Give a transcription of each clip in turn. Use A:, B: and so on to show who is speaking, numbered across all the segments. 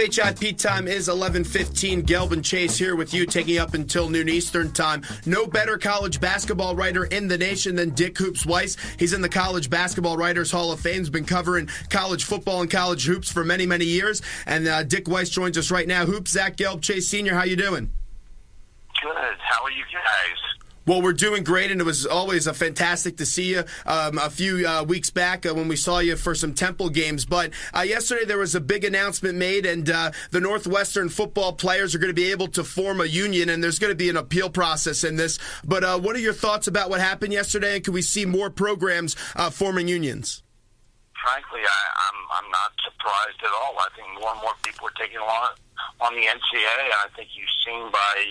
A: WHIP time is 11:15. Gelb and Chase here with you, taking up until noon Eastern time. No better college basketball writer in the nation than Dick Hoops Weiss. He's in the College Basketball Writers Hall of Fame. He's been covering college football and college hoops for many, many years. And Dick Weiss joins us right now. Hoops, Zach Gelb, Chase Sr., how you doing?
B: Good. How are you guys?
A: Well, we're doing great, and it was always fantastic to see you a few weeks back when we saw you for some Temple games. But yesterday there was a big announcement made, and the Northwestern football players are going to be able to form a union, and there's going to be an appeal process in this. But what are your thoughts about what happened yesterday, and can we see more programs forming unions?
B: Frankly, I'm not surprised at all. I think more and more people are taking along on the NCAA. I think you've seen by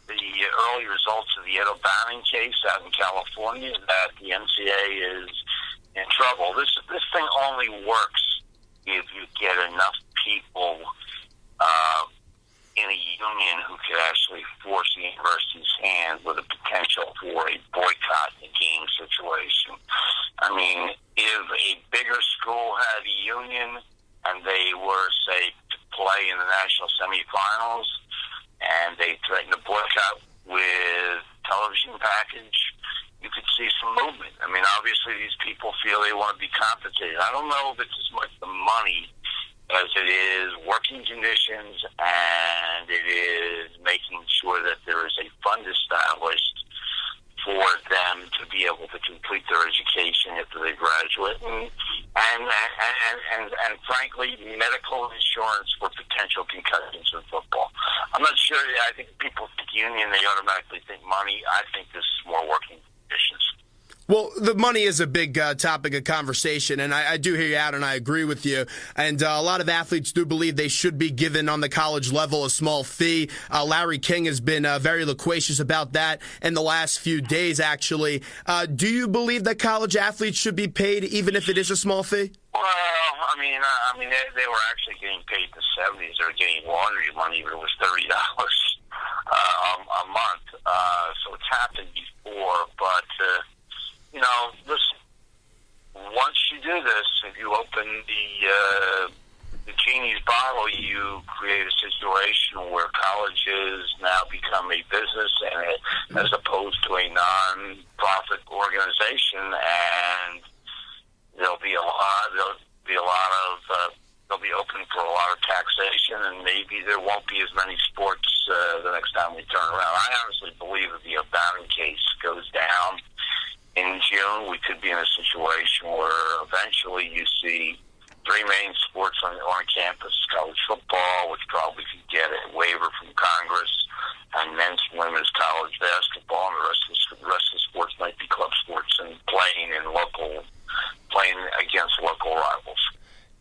B: the early results of the Ed O'Bannon case out in California that the NCAA is in trouble. This thing only works if you get enough people in a union who could actually force the university's hand with a potential for a boycott the game situation. I mean, if a bigger school had a union and they were, say, to play in the national semifinals, and they threatened to boycott with television package, you could see some movement. I mean, obviously these people feel they want to be compensated. I don't know if it's as much the money as it is working conditions, and it is making sure that there is a fund established for them to be able to complete their education after they graduate, and frankly, medical insurance for potential concussions in football. I'm not sure. I think people think union, they automatically think money. I think this is more working conditions.
A: Well, the money is a big topic of conversation, and I do hear you out, and I agree with you. And a lot of athletes do believe they should be given on the college level a small fee. Larry King has been very loquacious about that in the last few days, actually. Do you believe that college athletes should be paid even if it is a small fee?
B: Well, I mean, they were actually getting paid in the 70s. They were getting laundry money, but it was $30 a month. So it's happened before, but you know, listen, once you do this, if you open the genie's bottle, you create a situation where colleges now become a business and as opposed to a non-profit organization, and they'll be open for a lot of taxation, and maybe there won't be as many sports the next time we turn around. I honestly believe if the O'Bannon case goes down in June, we could be in a situation where eventually you see three main sports on campus: college football, which probably could get a waiver from Congress, and men's and women's college basketball, and the rest of the sports might be club sports and playing against local rivals.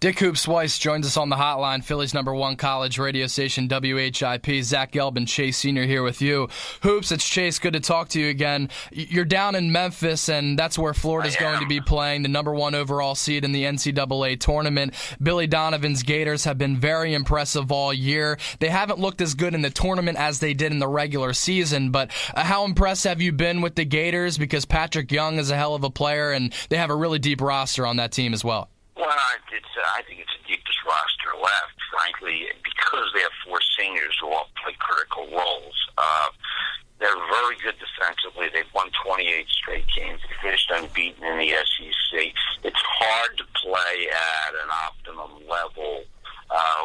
C: Dick Hoops Weiss joins us on the hotline, Philly's #1 college radio station, WHIP. Zach Gelb and Chase Sr. here with you. Hoops, it's Chase. Good to talk to you again. You're down in Memphis, and that's where Florida's going to be playing, the #1 overall seed in the NCAA tournament. Billy Donovan's Gators have been very impressive all year. They haven't looked as good in the tournament as they did in the regular season, but how impressed have you been with the Gators? Because Patrick Young is a hell of a player, and they have a really deep roster on that team as well.
B: Well, I think it's the deepest roster left, frankly, because they have four seniors who all play critical roles. They're very good defensively. They've won 28 straight games. They finished unbeaten in the SEC. It's hard to play at an optimum level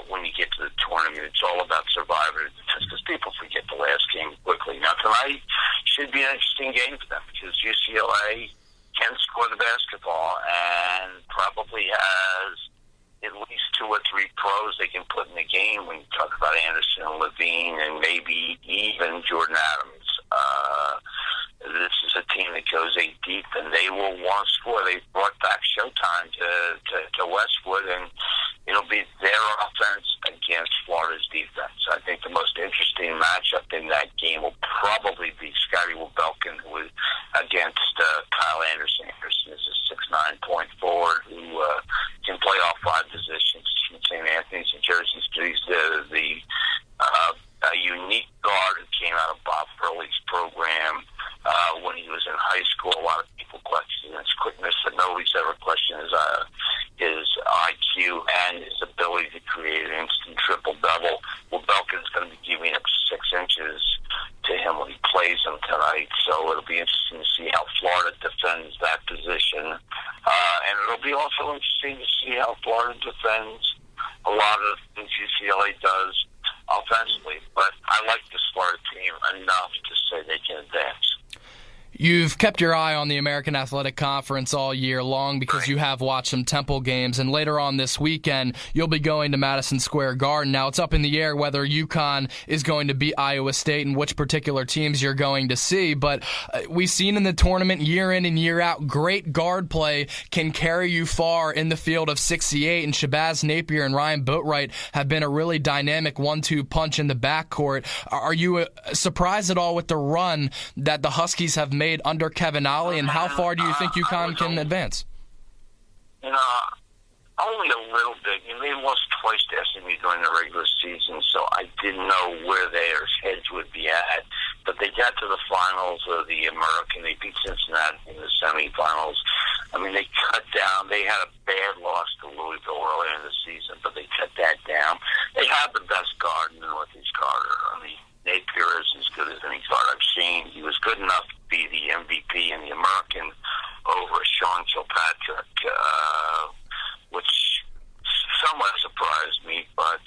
B: when you get to the tournament. It's all about surviving, because people forget the last game quickly. Now, tonight should be an interesting game for them because UCLA can score the basketball and probably has at least 2 or 3 pros they can put in the game when you talk about Anderson, Levine, and maybe even Jordan Adams. This is a team that goes 8 deep, and they will want to score. They brought back Showtime to Westwood, and it'll be their offense against Florida's defense. I think the most interesting matchup in that game will probably be Scotty Wabelkin against Kyle Anderson. Anderson is a 6'9" point forward who can play all 5 positions from St. Anthony's and Jersey. He's a unique guard who came out of Bob Hurley's program when he was in high school. A lot of people questioned his quickness, but no nobody's ever questioned his IQ and his ability to create an instant triple-double. Well, Belkin's going to be giving up 6 inches to him when he plays him tonight, so it'll be interesting to see how Florida defends that position. And it'll be also interesting to see how Florida defends a lot of the things UCLA does offensively. But I like this Florida team enough to say they can advance.
C: You've kept your eye on the American Athletic Conference all year long because you have watched some Temple games, and later on this weekend, you'll be going to Madison Square Garden. Now, it's up in the air whether UConn is going to beat Iowa State and which particular teams you're going to see, but we've seen in the tournament year in and year out, great guard play can carry you far in the field of 68, and Shabazz Napier and Ryan Boatwright have been a really dynamic 1-2 punch in the backcourt. Are you surprised at all with the run that the Huskies have made under Kevin Ollie, and how far do you think UConn can advance?
B: Only a little bit. They lost twice to SMU during the regular season, so I didn't know where their heads would be at. But they got to the finals of the American. They beat Cincinnati in the semifinals. I mean, they cut down. They had a bad loss to Louisville earlier in the season, but they cut that down. They have the best guard in the Northeast Carter. I mean, Napier is as good as any guard I've seen. He was good enough to be the MVP in the American over Sean Kilpatrick, which somewhat surprised me. But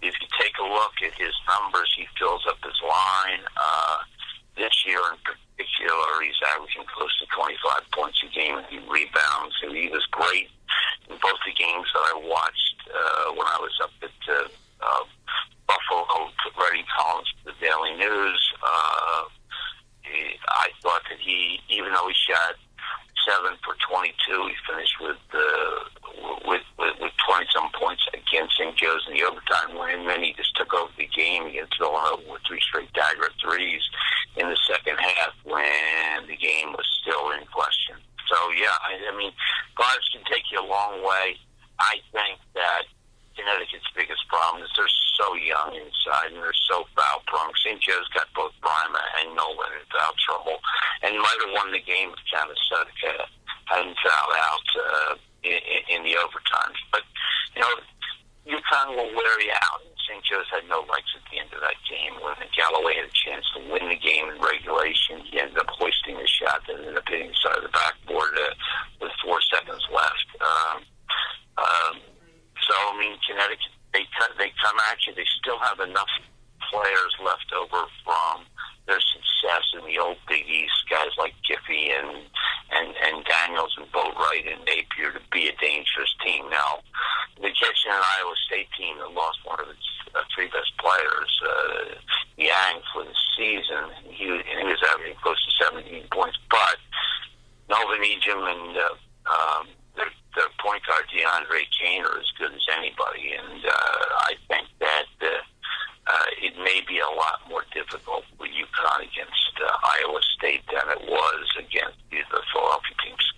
B: if you take a look at his numbers, he fills up his line. This year in particular, he's averaging close to 25 points a game, and he rebounds. And he was great in both the games that I watched when I was up at Buffalo, writing columns for the Daily News. I thought that he, even though he shot 7 for 22, he finished with 20-some points against St. Joe's in the overtime win. Then he just took over the game against Villanova with 3 straight dagger threes in the second half when the game was still in question. So, yeah, I mean, guards can take you a long way. I think that Connecticut's biggest problem is they're so young inside and they're so foul prone. St. Joe's got both Brima and Nolan in foul trouble, and might have won the game if Thomas Sudka hadn't fouled out in the overtime. But UConn will wear you out. St. Joe's had no legs at the end of that game. When Galloway had a chance to win the game in regulation, he ended up hoisting a shot that ended up hitting the side of the backboard with 4 seconds left. So, I mean, Connecticut, they come at you. They still have enough players left over from their success in the old Big East, guys like Giffey and Daniels and Boatwright and Napier, to be a dangerous team. Now, they catch an Iowa State team that lost one of its 3 best players, Yang, for the season. He was averaging close to 17 points. But Nova Nejam and their point guard, DeAndre Kane, are as good as anybody. And I think that it may be a lot more difficult for UConn against Iowa State than it was against the Philadelphia teams.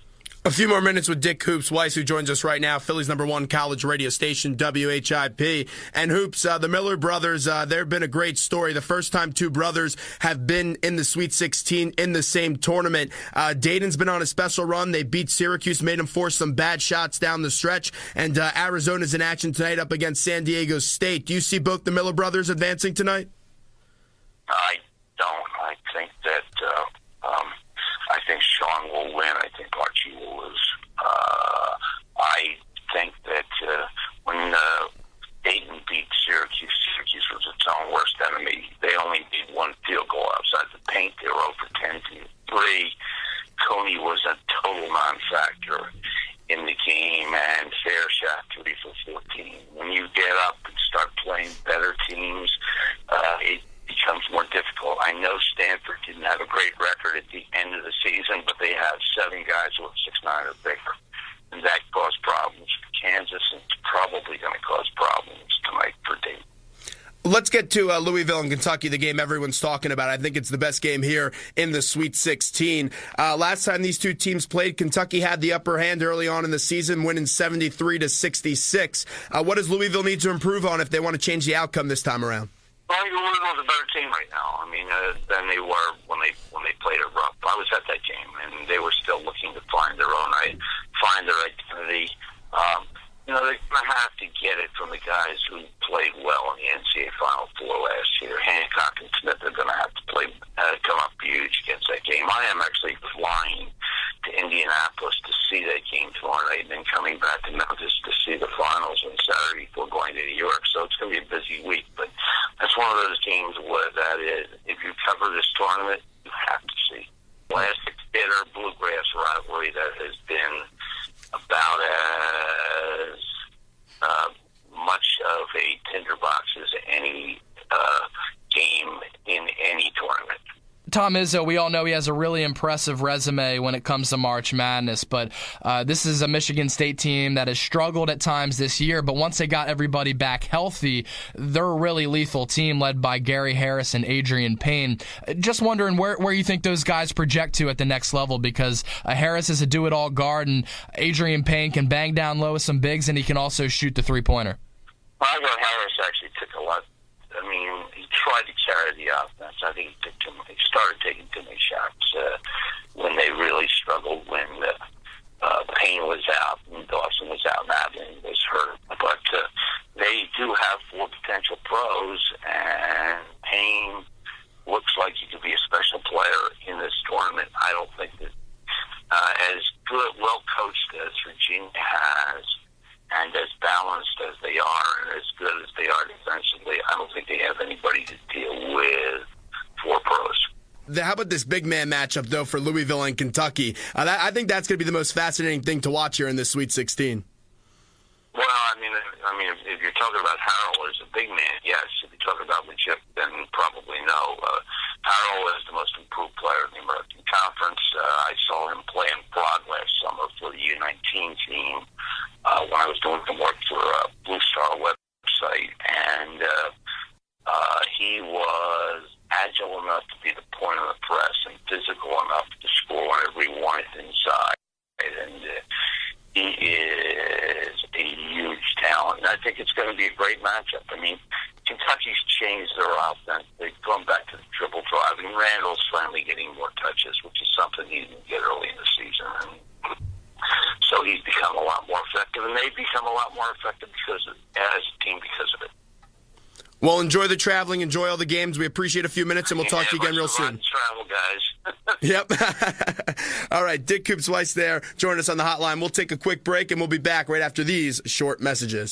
A: A few more minutes with Dick Hoops Weiss, who joins us right now, Philly's #1 college radio station, WHIP. And Hoops, the Miller brothers, they've been a great story. The first time 2 brothers have been in the Sweet 16 in the same tournament. Dayton's been on a special run. They beat Syracuse, made them force some bad shots down the stretch. And Arizona's in action tonight up against San Diego State. Do you see both the Miller brothers advancing tonight?
B: I don't. I think that I think Sean will win. I think Archie will lose. I think that when Dayton beat Syracuse, Syracuse was its own worst enemy. They only made 1 field goal outside the paint. They were over 10-3. Coney was a total non-factor in the game, and Fair shot 3 for 14. When you get up and start playing better teams, it becomes more difficult. I know Stanford didn't have a great record at the end of the season, but they have 7 guys who are 6'9" or bigger, and that caused problems for Kansas, and it's probably going to cause problems tonight for Dayton.
A: Let's get to Louisville and Kentucky, the game everyone's talking about. I think it's the best game here in the Sweet 16. Last time these 2 teams played, Kentucky had the upper hand early on in the season, winning 73-66. What does Louisville need to improve on if they want to change the outcome this time around?
B: Well, Louisville's a better team right now. I mean, than they were when they played at Rupp. I was at that game, and they were still looking to find their own. have to get it from the guys who played well in the NCAA Final Four last year. Hancock and Smith are going to have to come up huge against that game. I am actually flying to Indianapolis to see that game tomorrow night, and then coming back to Memphis to see the finals on Saturday before going to New York. So it's going to be a busy week, but that's one of those games where that is, if you cover this tournament, you have to see. Classic bitter bluegrass rivalry that has been about as much of a tinderbox as any game in any tournament.
C: Tom Izzo, we all know he has a really impressive resume when it comes to March Madness, but this is a Michigan State team that has struggled at times this year, but once they got everybody back healthy, they're a really lethal team led by Gary Harris and Adrian Payne. Just wondering where you think those guys project to at the next level, because Harris is a do-it-all guard, and Adrian Payne can bang down low with some bigs, and he can also shoot the three-pointer.
B: I thought Harris actually took a lot. I mean, he tried to carry the offense. I think he started taking too many shots when they really struggled, when Payne was out and Dawson was out and Abilene was hurt. But they do have four potential pros, and Payne looks like he could be a special player in this tournament. I don't think that as good, well-coached as Virginia has, and as balanced as they are, and as good as they are defensively, I don't think they have anybody to deal with four pros.
A: How about this big man matchup, though, for Louisville and Kentucky? I think that's going to be the most fascinating thing to watch here in this Sweet 16.
B: Well, I mean, if you're talking about Harrell as a big man, yes. If you're talking about legit, then probably no. Harrell is the most improved player in the American Conference. I saw him play in Prague last summer for the U19 team when I was doing some work for a Blue Star website, and he was agile enough to be the point of the press and physical enough to score whenever he wanted inside. And he is a huge talent. And I think it's going to be a great matchup. I mean, Kentucky's changed their offense. They've gone back to the triple drive, and Randall's finally getting more touches, which is something he didn't get early in the season. And so he's become a lot more effective, and they've become a lot more effective as a team because of it.
A: Well, enjoy the traveling, enjoy all the games. We appreciate a few minutes, and we'll talk to you again real soon.
B: Travel, guys.
A: Yep. All right, Dick Coops Weiss there. Join us on the hotline. We'll take a quick break, and we'll be back right after these short messages.